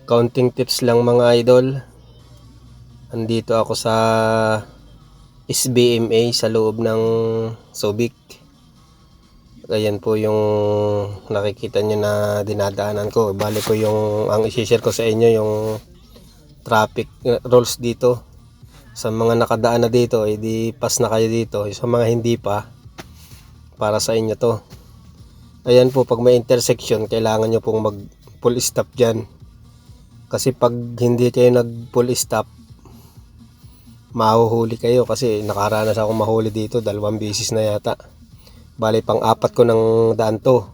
Counting tips lang mga idol. Andito ako sa SBMA sa loob ng Subic. Ayan po yung nakikita nyo na dinadaanan ko. Bali po yung ang isi-share ko sa inyo yung traffic rules dito. Sa mga nakadaan na dito, di pass na kayo dito. Sa mga hindi pa, para sa inyo to. Ayan po, pag may intersection, kailangan nyo pong mag full stop dyan. Kasi pag hindi kayo nag full stop, mahuhuli kayo. Kasi nakaranas akong mahuli dito, 2 beses na yata. Bali pang-4 ko ng daan to.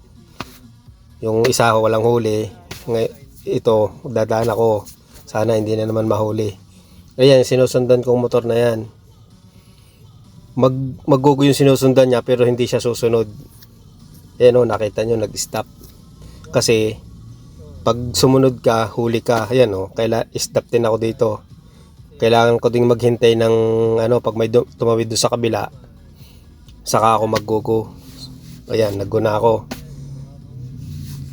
Yung isa ko walang huli. Ito, dadaan ako. Sana hindi na naman mahuli. Ayan, sinusundan kong motor na yan. Maggugo yung sinusundan niya pero hindi siya susunod. Ayan o, nakita nyo, nag-stop. Kasi pag sumunod ka, huli ka. Ayan o, stop din ako dito. Kailangan ko ding maghintay ng pag may tumawid doon sa kabila, saka ako maggugo. Ayan, nagguna ako.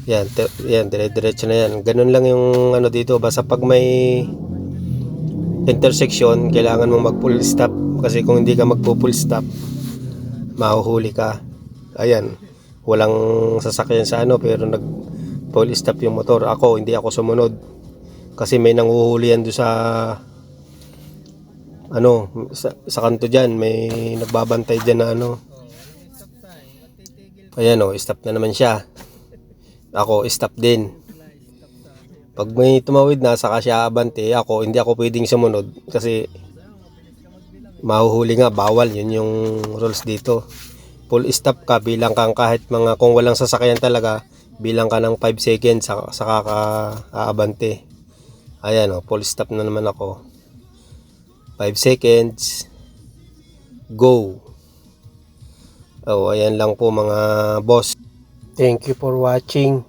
Yan, dire-diretso na yan. Ganun lang yung dito. Basta pag may intersection, kailangan mong mag full stop. Kasi kung hindi ka magpo-full stop, mahuhuli ka. Ayan, walang sasakyan sa pero nag full stop yung motor. Hindi ako sumunod. Kasi may nanguhulihan doon sa kanto dyan. May nagbabantay dyan na Ayan o, stop na naman siya. Ako, stop din. Pag may tumawid na, saka siya abante, hindi ako pwedeng sumunod kasi mahuhuli nga, bawal. Yun yung rules dito. Full stop ka, bilang kang kahit kung walang sasakyan talaga, bilang ka ng 5 seconds, saka ka aabante. Ayan o, full stop na naman ako. 5 seconds. Go. Ayan lang po mga boss. Thank you for watching.